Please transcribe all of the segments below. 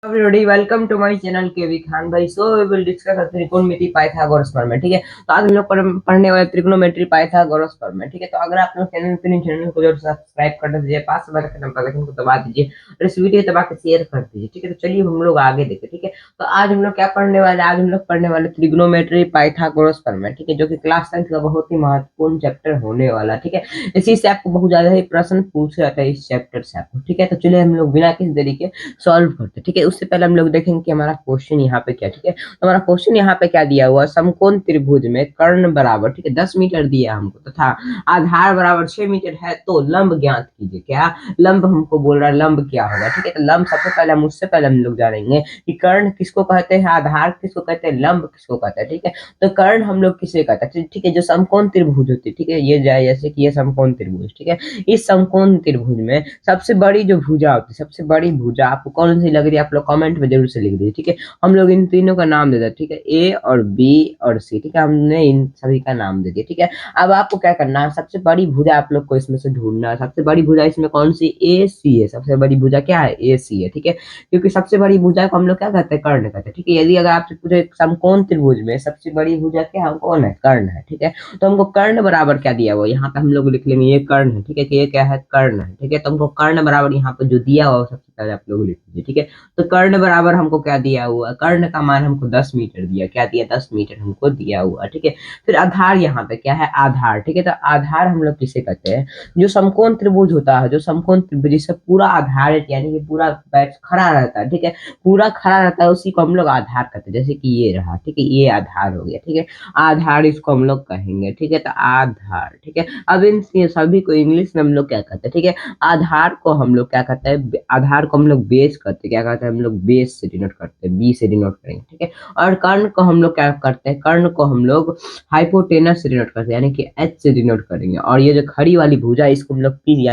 everybody, welcome to my channel KV Khan भाई। So we will discuss त्रिकोणमिति Pythagoras प्रमेय। ठीक है, तो आज हम लोग पढ़ने वाले त्रिकोणमिति पाइथागोरस प्रमेय। ठीक है, तो अगर आप लोग चैनल को जरूर सब्सक्राइब कर दीजिए, पास में बेल आइकन को दबा दीजिए और इस वीडियो दबा के शेयर कर दीजिए। ठीक है, तो चलिए हम लोग आगे देखते। ठीक है, तो आज हम लोग क्या पढ़ने वाले, आज हम लोग पढ़ने वाले त्रिकोणमिति पाइथागोरस प्रमेय। ठीक है, जो कि क्लास 10 का बहुत ही महत्वपूर्ण चैप्टर होने वाला। ठीक है, इसी से आपको बहुत ज्यादा ही प्रश्न पूछे जाता है इस चैप्टर से आपको। ठीक है, तो चलिए हम लोग बिना किसी देरी के सॉल्व करते हैं। ठीक है, उससे पहले हम लोग देखेंगे कि हमारा क्वेश्चन यहाँ पे क्या। ठीक है, तो हमारा क्वेश्चन यहाँ पे क्या दिया हुआ, समकोण त्रिभुज में कर्ण बराबर, ठीक है, 10 मीटर दिया हमको तथा आधार बराबर 6 मीटर है, तो लंब ज्ञात कीजिए। क्या लंब हमको बोल रहा है, लंब क्या होगा। ठीक है, तो लंब सबसे पहले हम उससे पहले हम लोग जानेंगे कि कर्ण किसको कहते हैं, आधार किसको कहते हैं, लंब किसको कहते हैं। ठीक है, तो कर्ण हम लोग किसे कहते हैं। ठीक है, जो समकोण त्रिभुज होती है, ठीक है, ये जाए जैसे कि ये समकोण त्रिभुज। ठीक है, इस समकोण त्रिभुज में सबसे बड़ी जो भुजा होती है, सबसे बड़ी भुजा आपको कौन सी लग रही है, आप लोग कमेंट में जरूर से लिख दीजिए। ठीक है, हम लोग इन तीनों का नाम दे दें। ठीक है, ए और बी और सी। ठीक है, हमने इन सभी का नाम दे दिया। ठीक है, अब आपको क्या करना है, सबसे बड़ी भुजा आप लोग को इसमें से ढूंढना है। सबसे बड़ी भुजा इसमें कौन सी, ए सी है। सबसे बड़ी भुजा क्या है, ए सी है। ठीक है, क्योंकि सबसे बड़ी भुजा को हम लोग क्या कहते हैं, कर्ण कहते हैं। ठीक है, यदि अगर आपसे पूछे समकोण त्रिभुज में सबसे बड़ी भुजा क्या है, कौन है, कर्ण है। ठीक है, तो हमको कर्ण बराबर क्या दिया हुआ, यहाँ पे हम लोग लिख लेंगे ये कर्ण है। ठीक है, कि ये क्या है, कर्ण है। ठीक है, तो हमको कर्ण बराबर यहाँ पे जो दिया हुआ सबसे पहले आप लोग लिख लीजिए। ठीक है, तो कर्ण बराबर हमको क्या दिया हुआ, कर्ण का मान हमको 10 मीटर दिया, क्या दिया, 10 मीटर हमको दिया हुआ। ठीक है, फिर आधार यहाँ पे क्या है, आधार। ठीक है, तो आधार हम लोग किसे कहते हैं, जो समकोण त्रिभुज होता है, जो समकोण त्रिभुज जिससे पूरा आधार है, यानी कि पूरा बैठ खड़ा रहता है। ठीक है, पूरा खड़ा रहता है, उसी को हम लोग आधार कहते हैं। जैसे कि ये रहा, ठीक है, ये आधार हो गया। ठीक है, आधार इसको हम लोग कहेंगे। ठीक है, तो आधार। ठीक है, अब इन सभी को इंग्लिश में हम लोग क्या कहते हैं। ठीक है, आधार को हम लोग क्या कहते हैं, आधार को हम लोग बेस करते हैं, क्या कहते हैं, हम लोग बेस से डिनोट करते हैं, बी से डिनोट करेंगे। ठीक है, और कर्ण को हम लोग क्या करते हैं, कर्ण को हम लोग हाइपोटेनस से डिनोट करते हैं, यानी कि एच से डिनोट करेंगे। और ये जो खड़ी वाली भुजा इसको हम लोग पी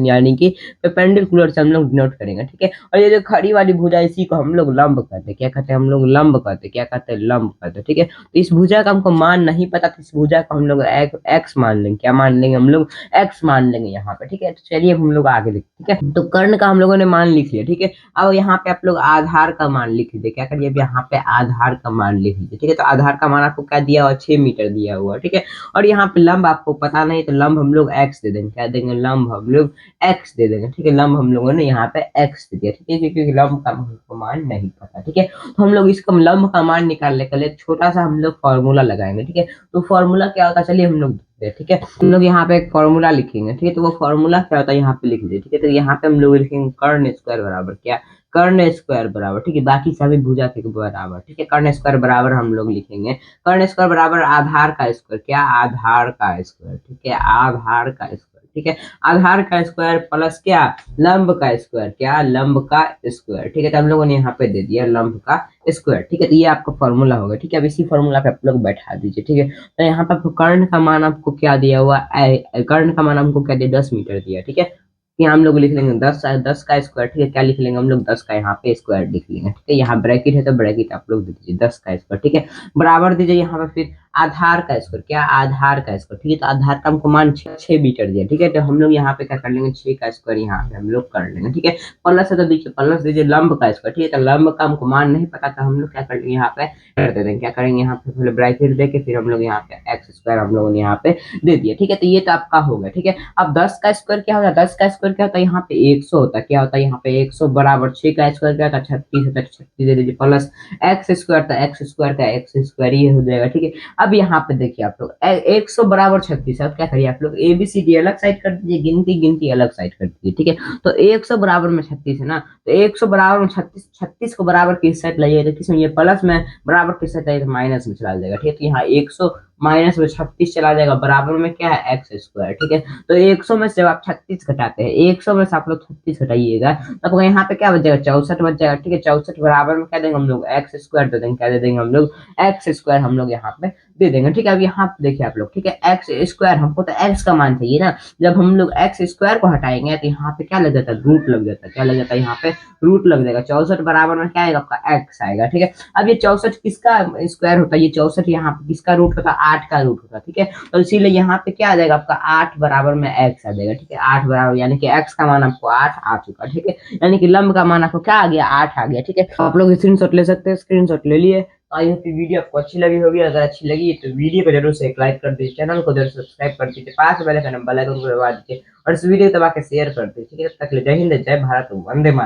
यानी कि परपेंडिकुलर से हम लोग डिनोट करेंगे। ठीक है, और ये जो खड़ी वाली भुजा इसी को हम लोग लंब कहते हैं, क्या कहते हैं, हम लोग लंब कहते हैं, क्या कहते हैं, लंब कहते हैं। ठीक है, तो इस भुजा का हमको मान नहीं पता, तो इस भुजा को हम लोग एक्स मान लेंगे। क्या मान लेंगे, हम लोग एक्स मान लेंगे यहाँ पे। ठीक है, तो चलिए हम लोग आगे देखते हैं। ठीक है, तो कर्ण का हम लोगों ने मान लिख लिया। ठीक है, अब यहाँ पे आप लोग आधार का मान लिख लीजिए। क्या करिए, अब यहाँ पे आधार का मान लिख लीजिए। ठीक है, तो आधार का मान आपको क्या दिया हुआ, 6 मीटर दिया हुआ। ठीक है, और यहाँ पे लंब आपको पता नहीं, तो लंब हम लोग एक्स दे देंगे। क्या देंगे, लंब हम लोग एक्स दे देंगे। ठीक है, लंब हम लोगों ने यहाँ पे एक्स दे दिया। ठीक है, क्योंकि लंब का हमको मान नहीं पता। ठीक है, तो हम लोग इसको लंब का मान निकालने के लिए एक छोटा सा हम लोग फॉर्मूला लगाएंगे। ठीक है, तो फॉर्मूला क्या होता है, चलिए हम लोग देखते हैं। ठीक है, हम लोग यहाँ पे एक फॉर्मूला लिखेंगे। ठीक है, तो वो फॉर्मूला क्या होता है यहाँ पे लिख लीजिए। ठीक है, तो यहाँ पे हम लोग लिखेंगे कर्ण स्क्वायर बराबर क्या, कर्ण स्क्वायर बराबर, ठीक है, बाकी सभी भुजा के बराबर। ठीक है, कर्ण स्क्वायर बराबर हम लोग लिखेंगे, कर्ण स्क्वायर बराबर आधार का स्क्वायर, क्या, आधार का स्क्वायर। ठीक है, आधार का स्क्वायर। ठीक है, आधार का स्क्वायर प्लस क्या, लंब का स्क्वायर, क्या, लंब का स्क्वायर। ठीक है, तो हम लोगों ने यहाँ पे दे दिया लंब का स्क्वायर। ठीक है, तो ये आपका फॉर्मूला होगा। ठीक है, अब इसी फॉर्मूला पे आप लोग बैठा दीजिए। ठीक है, तो यहाँ पे आपको कर्ण का मान आपको क्या दिया हुआ, कर्ण का मान हमको क्या दिया, 10 मीटर दिया। ठीक है, यहाँ हम लोग लिख लेंगे 10, 10 का स्क्वायर। ठीक है, क्या लिख लेंगे हम लोग, 10 का यहाँ पे स्क्वायर लिख लेंगे। ठीक है, यहाँ ब्रैकेट है तो ब्रैकेट आप लोग दे दीजिए, 10 का स्क्वायर। ठीक है, बराबर दीजिए यहाँ पे फिर आधार का स्क्वायर, क्या, आधार का स्क्वायर। ठीक है, तो आधार का हमको मान 6 मीटर दिया। ठीक है, तो हम लोग यहाँ पे क्या कर लेंगे, 6 का स्क्वायर यहाँ पे हम लोग कर लेंगे। ठीक है, प्लस है तो दीजिए, प्लस दीजिए लंब का स्क्वायर। ठीक है, तो लंब का हमको मान नहीं पता था, हम लोग क्या कर लेंगे, यहाँ पे कर दे देंगे। क्या करेंगे, यहाँ पे पहले ब्रैकेट दे के फिर हम लोग यहाँ पे एक्स स्क्वायर हम लोगों ने यहाँ पे दे दिया। ठीक है, तो ये तो आपका हो गया। ठीक है, अब 10 का स्क्वायर क्या होता है, 10 का स्क्वायर क्या होता है, यहाँ पे 100 होता है। क्या होता है, यहाँ पे 100 बराबर 6 का स्क्वायर क्या होता है, 36 होता है। 36 दे दीजिए प्लस एक्स स्क्वायर, था एक्स स्क्वायर का एक्स स्क्वायर ये हो जाएगा। ठीक है, अब यहाँ पे देखिए आप लोग 100 बराबर 36 है, अब क्या करिए आप लोग ABCD अलग साइड कर दीजिए, गिनती गिनती अलग साइड कर दीजिए। ठीक है, तो 100 बराबर में 36 है ना, तो 100 बराबर में 36, 36 को बराबर किस साइड लाइए, तो किसमें, ये प्लस में, बराबर किस साइड लाइए, तो माइनस में चला जाएगा। ठीक है, तो यहाँ 100 माइनस में 36 चला जाएगा, बराबर में क्या है, एक्स स्क्वायर। ठीक है, तो 100 में से जब आप 36 घटाते हैं, 100 में से आप लोग 36 घटाइएगा, तब यहाँ पे क्या बच जाएगा, 64 बच जाएगा। ठीक है, 64 बराबर में क्या देंगे हम लोग, एक्स स्क्वायर दे देंगे। क्या दे देंगे हम लोग, एक्स स्क्वायर हम लोग यहाँ पे दे देंगे। ठीक है, अब यहाँ पे देखिए आप लोग, ठीक है, एक्स स्क्वायर, हमको तो एक्स का मान चाहिए ना, जब हम लोग एक्स स्क्वायर को हटाएंगे तो यहाँ पे क्या लग जाता है, रूट लग जाता है। क्या लग जाता है, यहाँ पे रूट लग जाएगा। 64 बराबर में क्या आएगा, आपका एक्स आएगा। ठीक है, अब ये 64 किसका स्क्वायर होता है, ये 64 यहाँ पे किसका रूट होता है, 8 का रूट होता है, ठीक है। तो इसीलिए यहाँ पे क्या आ जाएगा आपका 8 बराबर में x आ जाएगा, ठीक है। 8 बराबर यानी कि x का मान आपको 8 आ चुका, ठीक है। यानी कि लंब का मान आपको क्या आ गया, 8 आ गया, ठीक है। तो आप लोग स्क्रीनशॉट ले सकते हैं, स्क्रीनशॉट ले लिए। आई होप वीडियो आपको अच्छी लगी होगी। अगर अच्छी लगी तो वीडियो को जरूर से एक लाइक कर दीजिए, चैनल को जरूर सब्सक्राइब कर दीजिए, पास वाले बेल आइकन को दबा दीजिए और इस वीडियो को दबा के शेयर कर दीजिए, ठीक है। तब तक के लिए जय हिंद, जय भारत, वंदे मातरम।